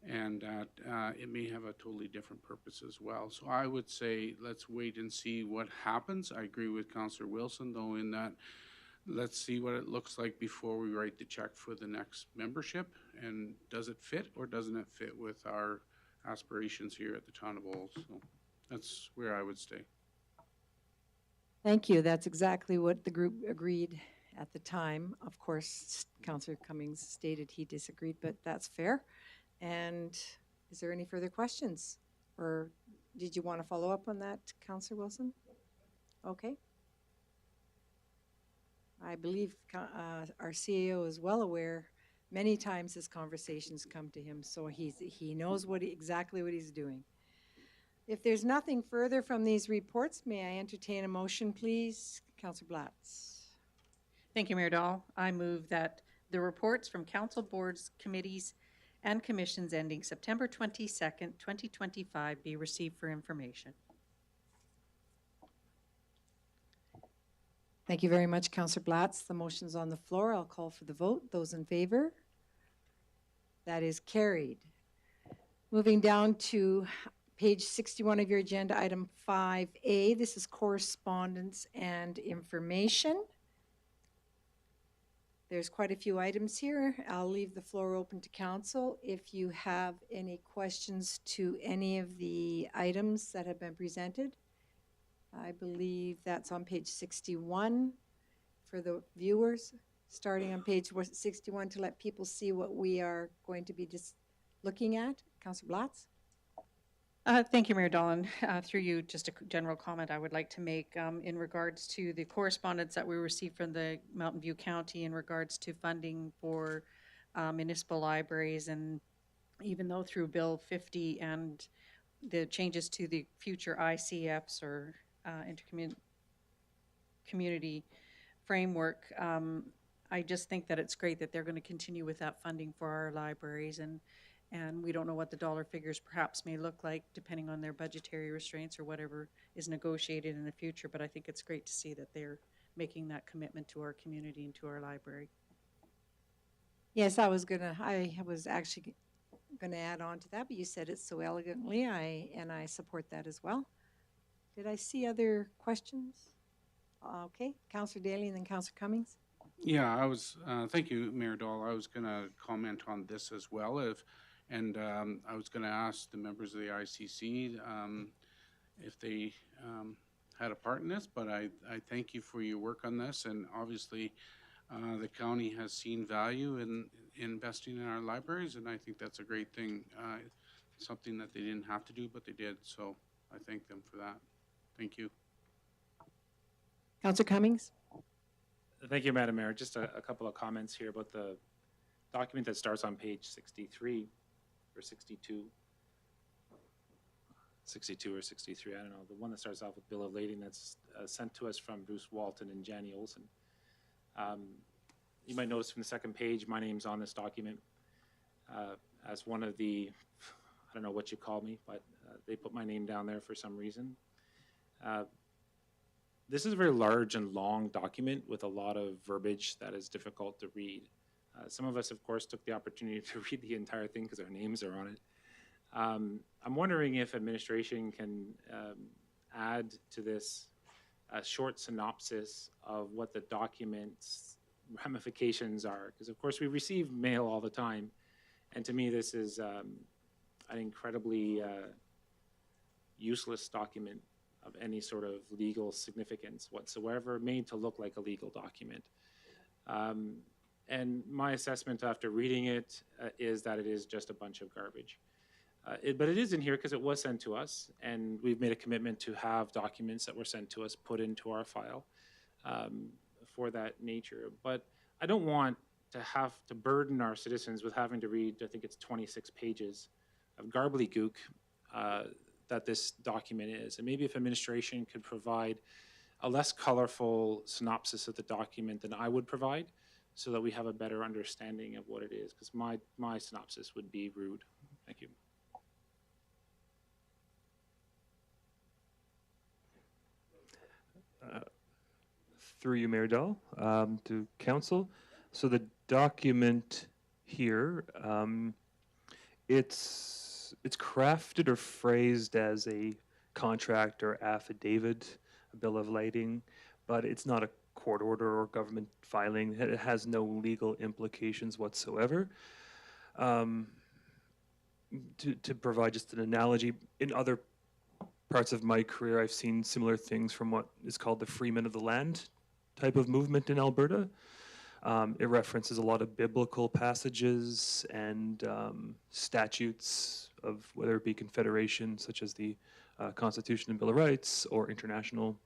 and that it may have a totally different purpose as well. So I would say let's wait and see what happens. I agree with Councillor Wilson, though, in that let's see what it looks like before we write the check for the next membership, and does it fit or doesn't it fit with our aspirations here at the Town of Olds. So that's where I would stay. Thank you. That's exactly what the group agreed at the time. Of course, Councillor Cummings stated he disagreed, but that's fair. And is there any further questions? Or did you want to follow up on that, Councillor Wilson? Okay. I believe our CEO is well aware. Many times his conversations come to him, so he knows exactly what he's doing. If there's nothing further from these reports, may I entertain a motion, please? Councillor Blatz. Thank you, Mayor Dahl. I move that the reports from council boards, committees, and commissions ending September 22nd, 2025 be received for information. Thank you very much, Councillor Blatz. The motion's on the floor. I'll call for the vote. Those in favor? That is carried. Moving down to page 61 of your agenda, item 5A. This is correspondence and information. There's quite a few items here. I'll leave the floor open to council. If you have any questions to any of the items that have been presented, I believe that's on page 61 for the viewers, starting on page 61 to let people see what we are going to be just looking at. Councillor Blatz? Thank you, Mayor Dolan. Through you, just a general comment I would like to make in regards to the correspondence that we received from the Mountain View County in regards to funding for municipal libraries, and even though through Bill 50 and the changes to the future ICFs or community framework, I just think that it's great that they're going to continue with that funding for our libraries, and we don't know what the dollar figures perhaps may look like depending on their budgetary restraints or whatever is negotiated in the future, but I think it's great to see that they're making that commitment to our community and to our library. Yes, I was actually gonna add on to that, but you said it so elegantly, and I support that as well. Did I see other questions? Okay, Councillor Daly and then Councillor Cummings. Yeah, I was, thank you, Mayor Dahl. I was going to comment on this as well. I was going to ask the members of the ICC if they had a part in this, but I thank you for your work on this. And obviously, the county has seen value in investing in our libraries, and I think that's a great thing. Something that they didn't have to do, but they did. So I thank them for that. Thank you. Councillor Cummings. Thank you, Madam Mayor. Just a couple of comments here about the document that starts on page 63 or 62. 62 or 63, I don't know. The one that starts off with bill of lading that's sent to us from Bruce Walton and Janny Olson. You might notice from the second page, my name's on this document as one of the, I don't know what you call me, but they put my name down there for some reason. This is a very large and long document with a lot of verbiage that is difficult to read. Some of us, of course, took the opportunity to read the entire thing because our names are on it. I'm wondering if administration can add to this a short synopsis of what the document's ramifications are. Because, of course, we receive mail all the time. And to me, this is an incredibly useless document of any sort of legal significance whatsoever, made to look like a legal document. And my assessment after reading it is that it is just a bunch of garbage. But it is in here because it was sent to us, and we've made a commitment to have documents that were sent to us put into our file for that nature. But I don't want to have to burden our citizens with having to read, I think it's 26 pages of gobbledygook that this document is. And maybe if administration could provide a less colorful synopsis of the document than I would provide, so that we have a better understanding of what it is, because my synopsis would be rude. Thank you. Through you, Mayor Dahl, to council. So the document here, it's crafted or phrased as a contract or affidavit, a bill of lading, but it's not a court order or government filing. It has no legal implications whatsoever. To provide just an analogy, in other parts of my career, I've seen similar things from what is called the freemen of the land type of movement in Alberta. It references a lot of biblical passages and statutes of whether it be confederation, such as the Constitution and Bill of Rights, or international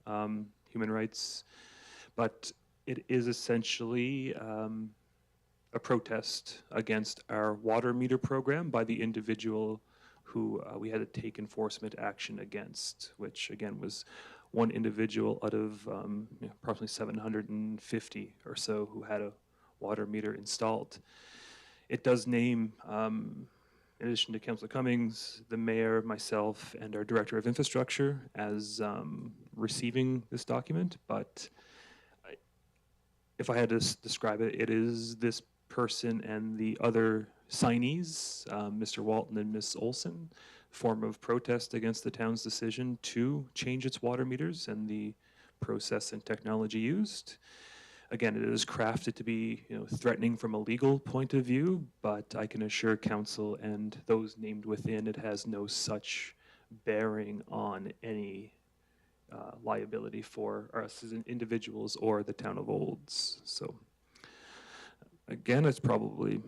human rights. But it is essentially a protest against our water meter program by the individual who we had to take enforcement action against, which again was one individual out of approximately 750 or so who had a water meter installed. It does name, in addition to Councillor Cummings, the mayor, myself, and our director of infrastructure as receiving this document, but if I had to describe it, it is this person and the other signees, Mr. Walton and Ms. Olson, form of protest against the town's decision to change its water meters and the process and technology used. Again, it is crafted to be threatening from a legal point of view, but I can assure council and those named within, it has no such bearing on any liability for us as individuals or the town of Olds. So again, it's probably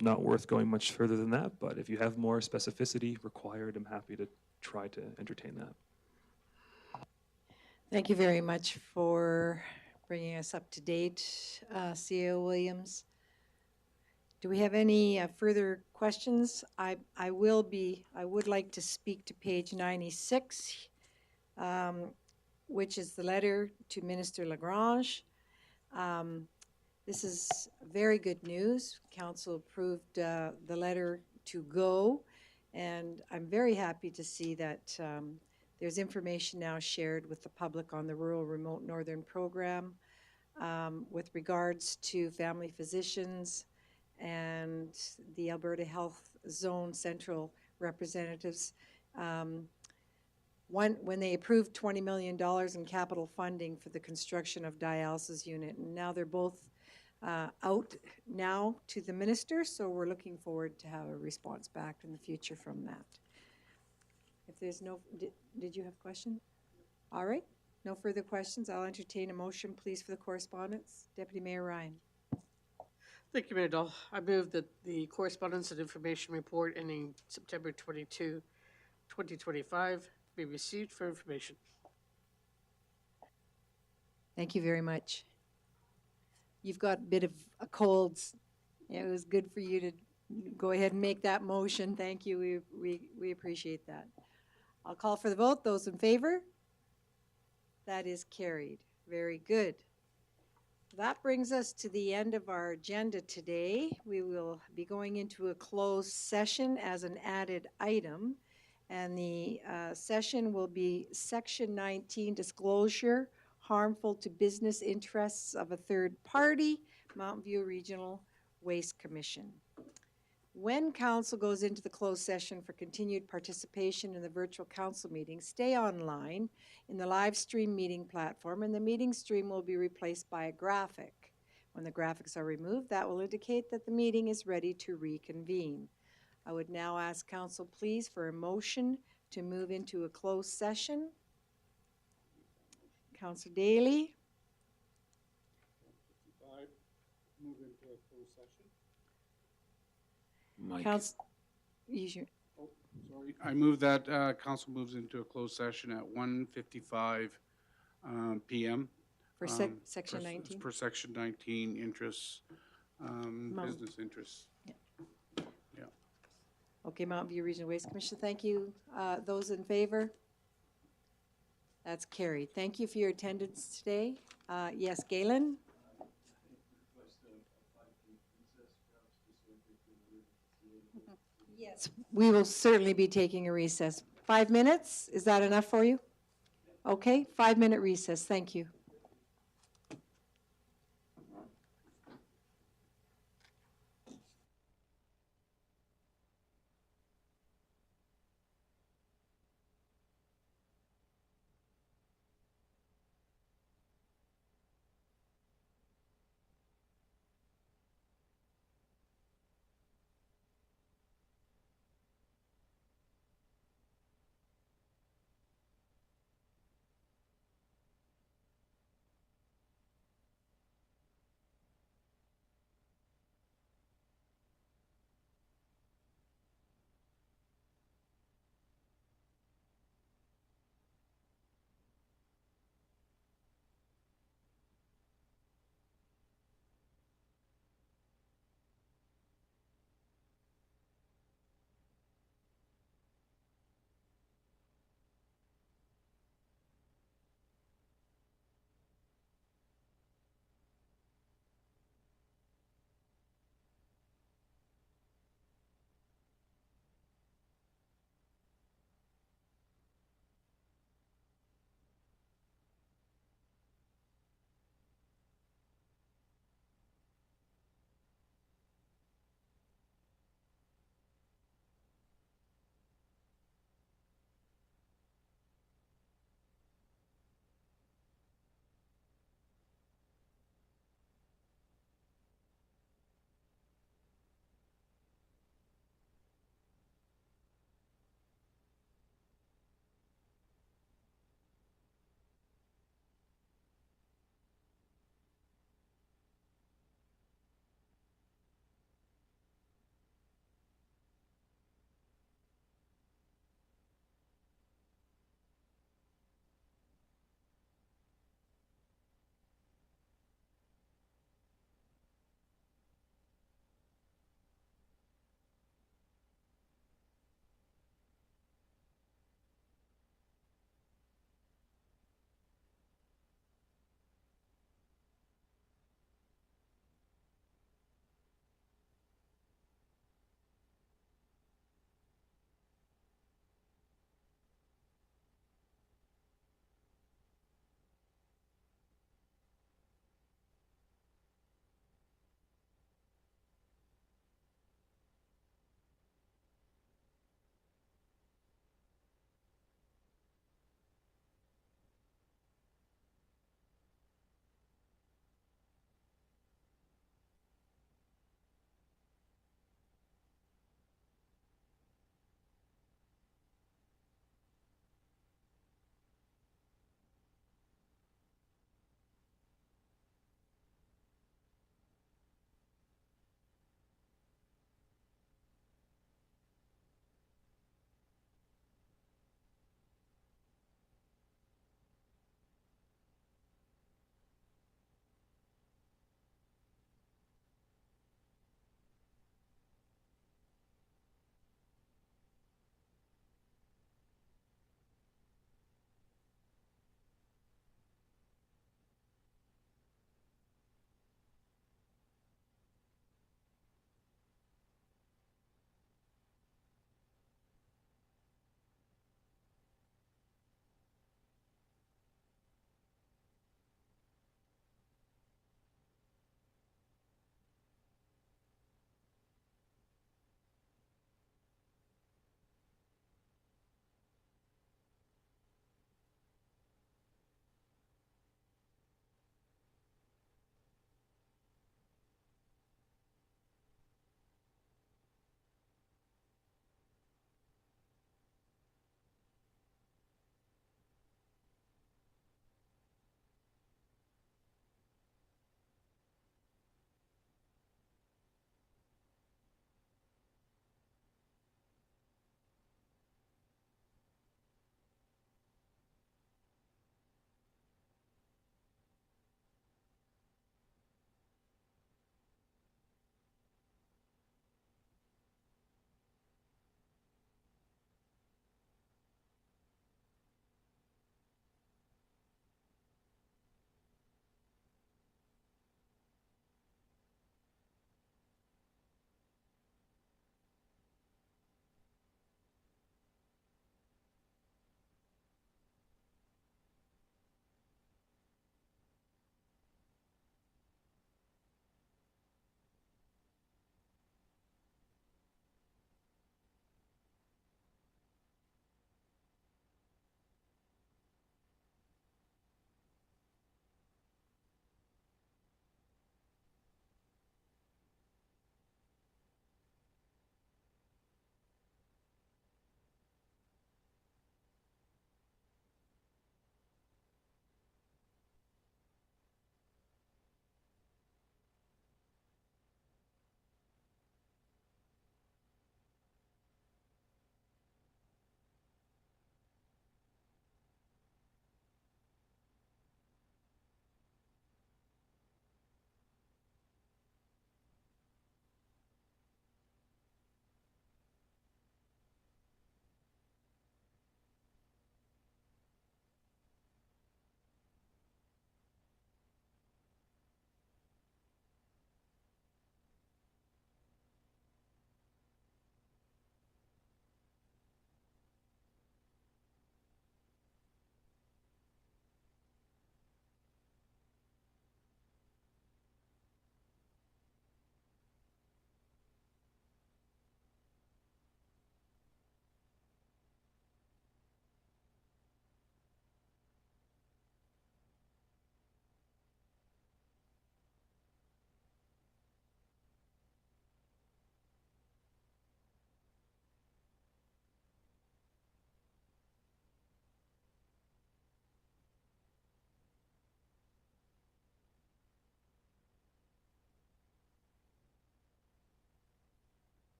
not worth going much further than that, but if you have more specificity required, I'm happy to try to entertain that. Thank you very much for bringing us up to date, CEO Williams. Do we have any further questions? I would like to speak to page 96, which is the letter to Minister Lagrange. This is very good news. Council approved the letter to go, and I'm very happy to see that there's information now shared with the public on the Rural Remote Northern Program with regards to family physicians and the Alberta Health Zone Central representatives. When they approved $20 million in capital funding for the construction of dialysis unit, and now they're both out now to the minister, so we're looking forward to have a response back in the future from that. If there's no, did you have a question? All right, no further questions. I'll entertain a motion, please, for the correspondence. Deputy Mayor Ryan. Thank you, Mayor Dahl. I move that the correspondence and information report ending September 22, 2025 be received for information. Thank you very much. You've got a bit of a cold. It was good for you to go ahead and make that motion. Thank you. We appreciate that. I'll call for the vote. Those in favor? That is carried. Very good. That brings us to the end of our agenda today. We will be going into a closed session as an added item, and the session will be Section 19, Disclosure Harmful to Business Interests of a Third Party, Mountain View Regional Waste Commission. When council goes into the closed session for continued participation in the virtual council meeting, stay online in the live stream meeting platform, and the meeting stream will be replaced by a graphic. When the graphics are removed, that will indicate that the meeting is ready to reconvene. I would now ask council please for a motion to move into a closed session. Councilor Daly, Move into a closed session. Mike. Sorry. Sorry, I move that council moves into a closed session at 1:55 PM. For um, section for s- 19? For section 19 interests, Mount- business interests. Okay, Mountain View Regional Waste Commission, thank you. Those in favor? That's carried. Thank you for your attendance today. Yes, Galen? Yes, we will certainly be taking a recess. 5 minutes, is that enough for you? Okay, 5-minute recess, thank you.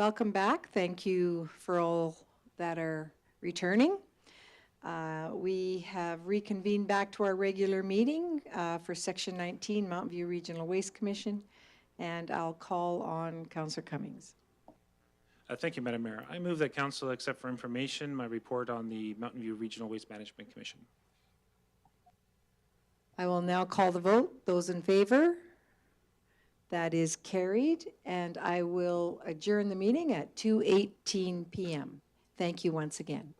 welcome back. Thank you for all that are returning. We have reconvened back to our regular meeting for Section 19, Mountain View Regional Waste Commission, and I'll call on Councillor Cummings. Thank you, Madam Mayor. I move that council accept for information my report on the Mountain View Regional Waste Management Commission. I will now call the vote. Those in favor? That is carried, and I will adjourn the meeting at 2:18 p.m. Thank you once again.